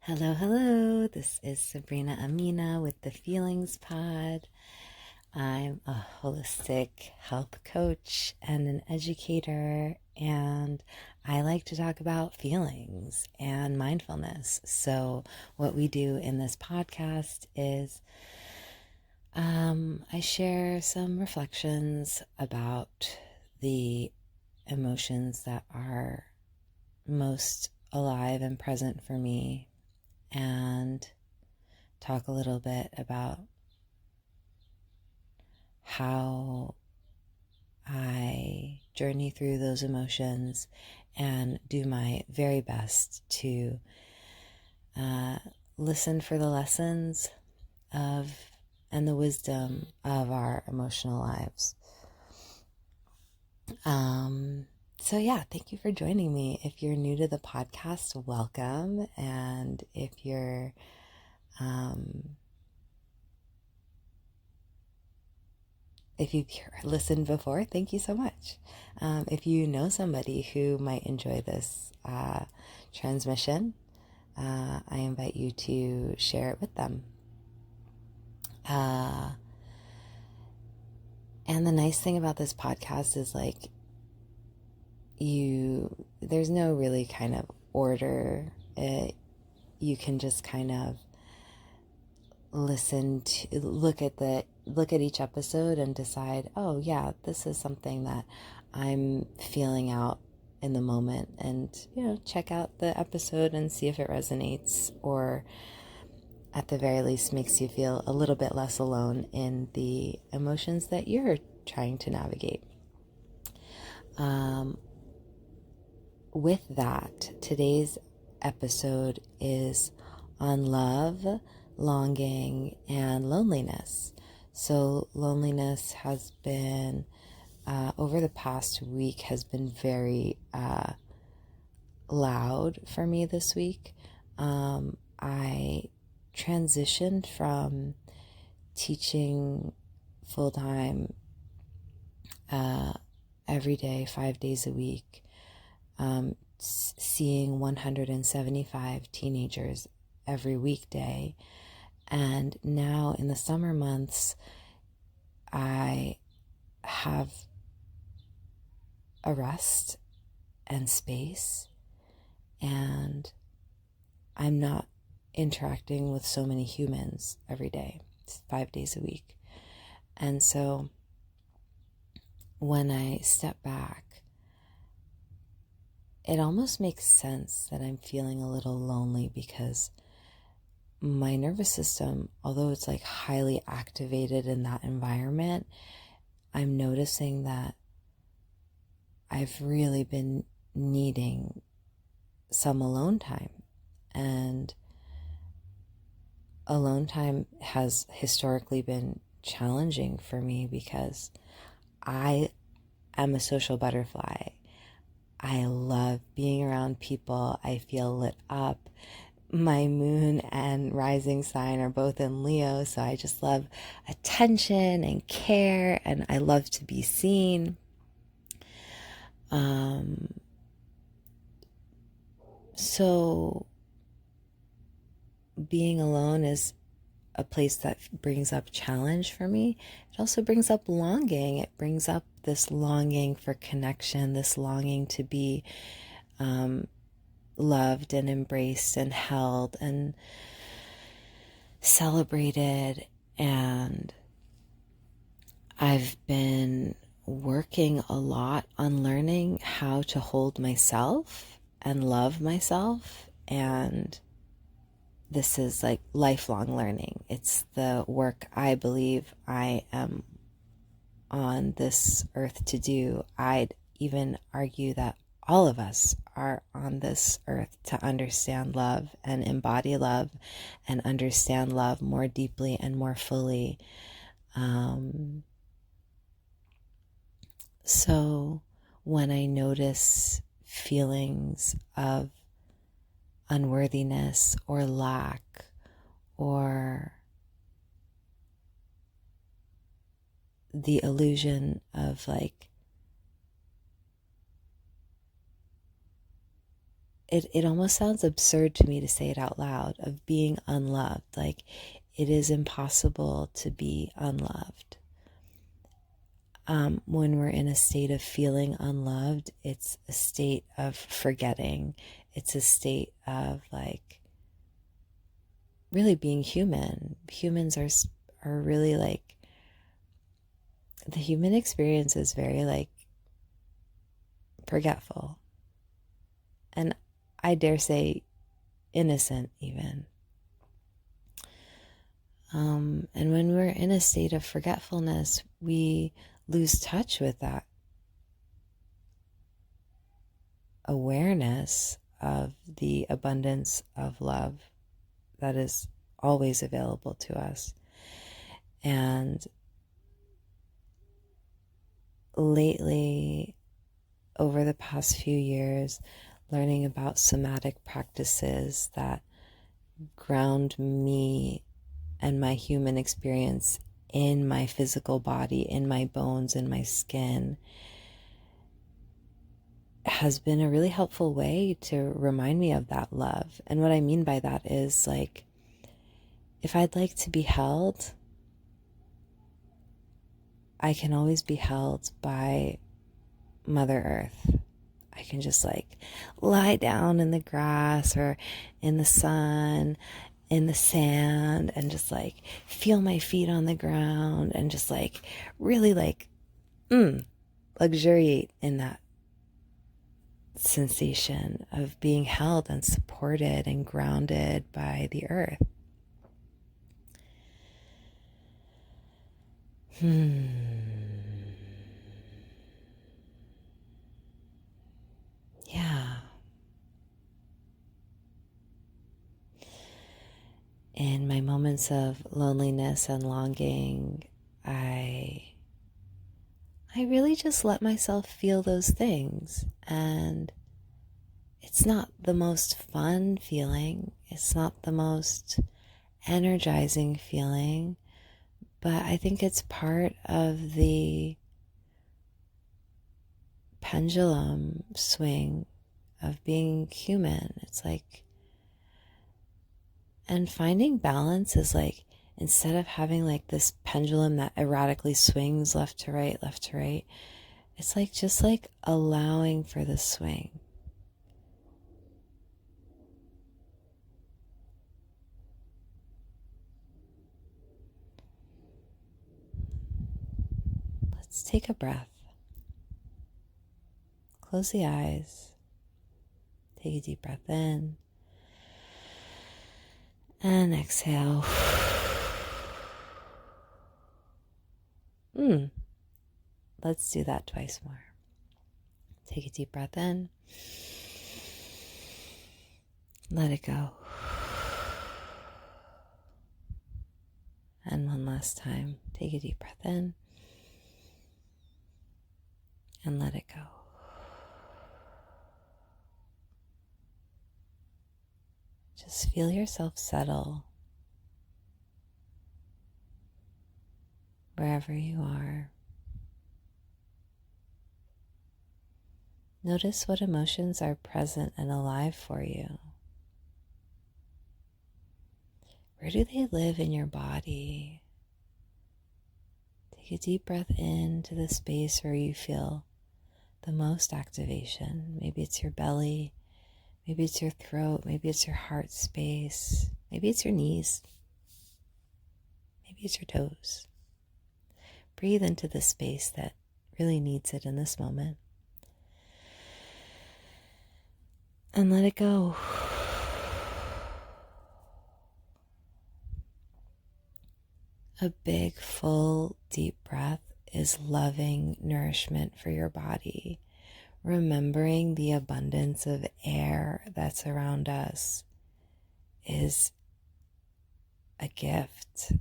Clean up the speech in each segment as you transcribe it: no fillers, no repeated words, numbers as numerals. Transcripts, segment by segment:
Hello, hello. This is Sabrina Amina with the Feelings Pod. I'm a holistic health coach and an educator, and I like to talk about feelings and mindfulness. So, what we do in this podcast is I share some reflections about the emotions that are most alive and present for me, and talk a little bit about how I journey through those emotions and do my very best to listen for the lessons of and the wisdom of our emotional lives. So yeah, thank you for joining me. If you're new to the podcast, welcome. And if you're if you've listened before, thank you so much. If you know somebody who might enjoy this transmission, I invite you to share it with them. And the nice thing about this podcast is there's no really kind of order. You can just kind of look at each episode and decide, oh yeah, this is something that I'm feeling out in the moment, and check out the episode and see if it resonates, or at the very least makes you feel a little bit less alone in the emotions that you're trying to navigate. With that, today's episode is on love, longing, and loneliness. So loneliness has been, over the past week, has been very loud for me this week. I transitioned from teaching full-time every day, 5 days a week, seeing 175 teenagers every weekday. And now in the summer months, I have a rest and space, and I'm not interacting with so many humans every day. It's 5 days a week. And so when I step back, it almost makes sense that I'm feeling a little lonely, because my nervous system, although it's highly activated in that environment, I'm noticing that I've really been needing some alone time. And alone time has historically been challenging for me because I am a social butterfly. I love being around people. I feel lit up. My moon and rising sign are both in Leo, so I just love attention and care, and I love to be seen. So being alone is a place that brings up challenge for me. It also brings up longing. It brings up this longing for connection, this longing to be loved and embraced and held and celebrated. And I've been working a lot on learning how to hold myself and love myself, and this is lifelong learning. It's the work I believe I am on this earth to do. I'd even argue that all of us are on this earth to understand love and embody love and understand love more deeply and more fully. So when I notice feelings of unworthiness or lack, or the illusion of it almost sounds absurd to me to say it out loud, of being unloved. Like, it is impossible to be unloved. When we're in a state of feeling unloved, it's a state of forgetting. It's a state of like really being human. Humans are really like, the human experience is very like forgetful. And I dare say innocent even. And when we're in a state of forgetfulness, we lose touch with that awareness of the abundance of love that is always available to us. And lately, over the past few years, learning about somatic practices that ground me and my human experience in my physical body, in my bones, in my skin, has been a really helpful way to remind me of that love. And what I mean by that is like, if I'd like to be held, I can always be held by Mother Earth. I can just like lie down in the grass or in the sun, in the sand, and just like feel my feet on the ground and just like really like luxuriate in that sensation of being held and supported and grounded by the earth. Yeah. In my moments of loneliness and longing, I really just let myself feel those things. And it's not the most fun feeling. It's not the most energizing feeling. But I think it's part of the pendulum swing of being human. It's like, and finding balance is like, instead of having like this pendulum that erratically swings left to right, it's like just like allowing for the swing. Let's take a breath. Close the eyes. Take a deep breath in. And exhale. Let's do that twice more. Take a deep breath in. Let it go. And one last time. Take a deep breath in. And let it go. Just feel yourself settle wherever you are. Notice what emotions are present and alive for you. Where do they live in your body? Take a deep breath into the space where you feel the most activation. Maybe it's your belly, maybe it's your throat, maybe it's your heart space, maybe it's your knees, maybe it's your toes. Breathe into the space that really needs it in this moment. And let it go. A big, full, deep breath is loving nourishment for your body. Remembering the abundance of air that's around us is a gift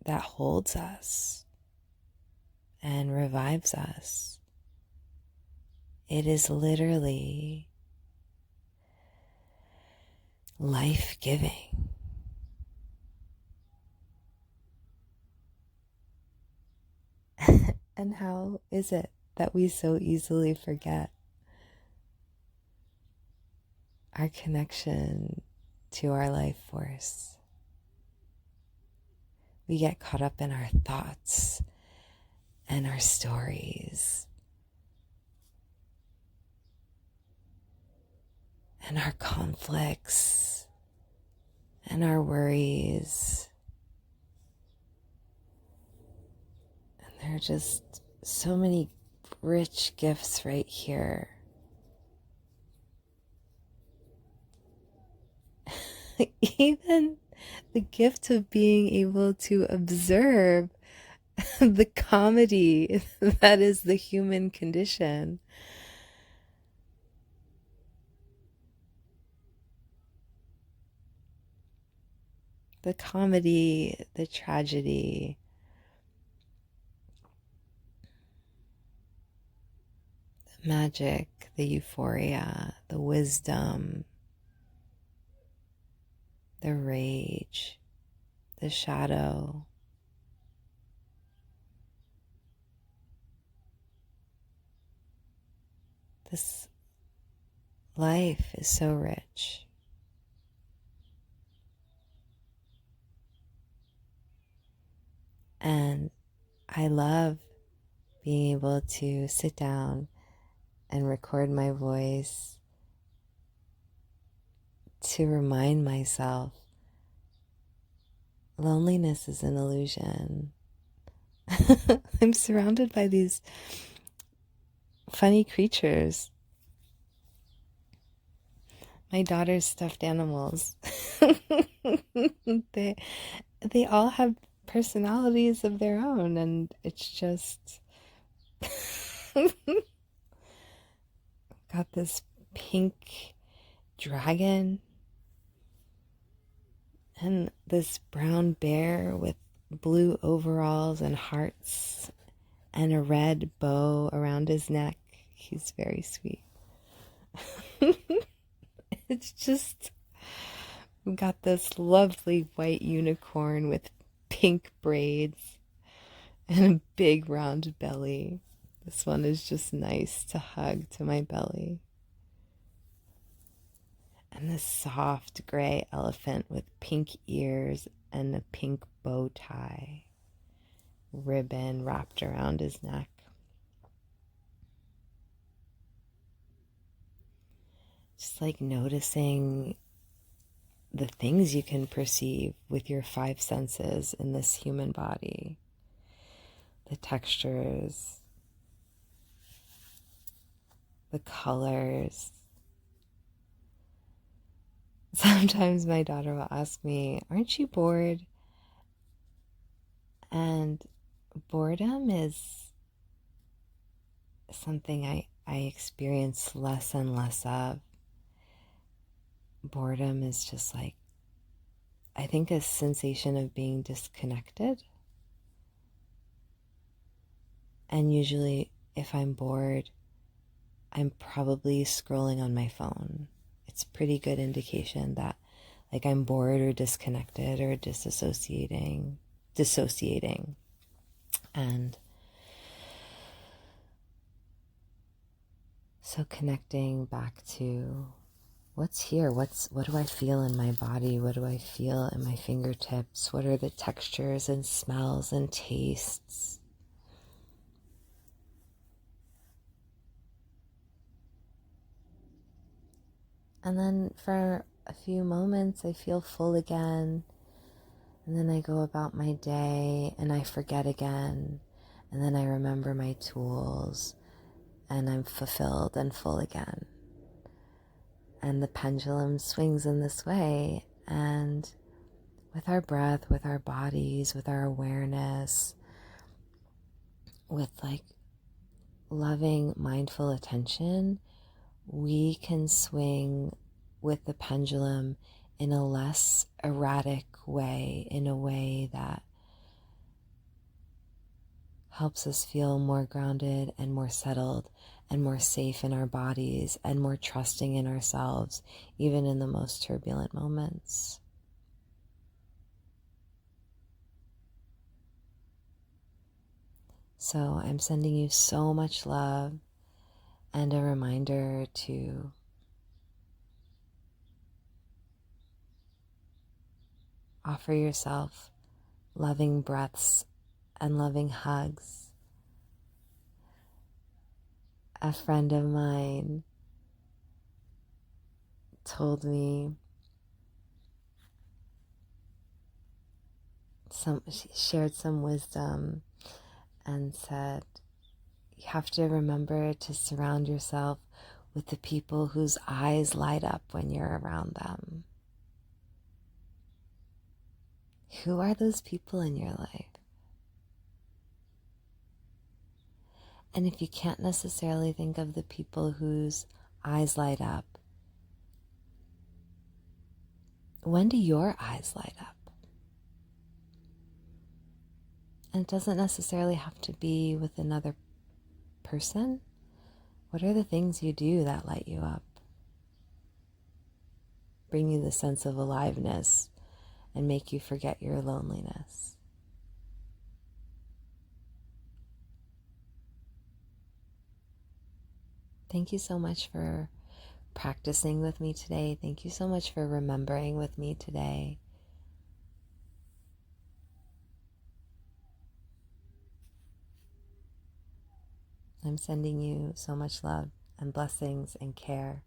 that holds us and revives us. It is literally life-giving. And how is it that we so easily forget? our connection to our life force. We get caught up in our thoughts and our stories and our conflicts and our worries. And there are just so many rich gifts right here. Even the gift of being able to observe the comedy that is the human condition. The comedy, the tragedy, the magic, the euphoria, the wisdom, the rage, the shadow. This life is so rich. And I love being able to sit down and record my voice to remind myself loneliness is an illusion. I'm surrounded by these funny creatures. My daughter's stuffed animals. they all have personalities of their own, and it's just got this pink dragon and this brown bear with blue overalls and hearts and a red bow around his neck. He's very sweet. It's just got this lovely white unicorn with pink braids and a big round belly. This one is just nice to hug to my belly. And this soft gray elephant with pink ears and a pink bow tie, ribbon wrapped around his neck. Just like noticing the things you can perceive with your five senses in this human body. The textures, the colors. Sometimes my daughter will ask me, "Aren't you bored?" And boredom is something I experience less and less of. Boredom is just like, I think, a sensation of being disconnected. And usually if I'm bored, I'm probably scrolling on my phone. It's a pretty good indication that like I'm bored or disconnected or dissociating. And so connecting back to what's here, what do I feel in my body? What do I feel in my fingertips? What are the textures and smells and tastes? And then for a few moments, I feel full again. And then I go about my day and I forget again. And then I remember my tools and I'm fulfilled and full again. And the pendulum swings in this way. And with our breath, with our bodies, with our awareness, with like loving, mindful attention, we can swing with the pendulum in a less erratic way, in a way that helps us feel more grounded and more settled and more safe in our bodies and more trusting in ourselves, even in the most turbulent moments. So I'm sending you so much love and a reminder to Offer yourself loving breaths and loving hugs. A friend of mine told me she shared some wisdom and said, you have to remember to surround yourself with the people whose eyes light up when you're around them. Who are those people in your life? And if you can't necessarily think of the people whose eyes light up, when do your eyes light up? And it doesn't necessarily have to be with another person. What are the things you do that light you up? Bring you the sense of aliveness and make you forget your loneliness. Thank you so much for practicing with me today. Thank you so much for remembering with me today. I'm sending you so much love and blessings and care.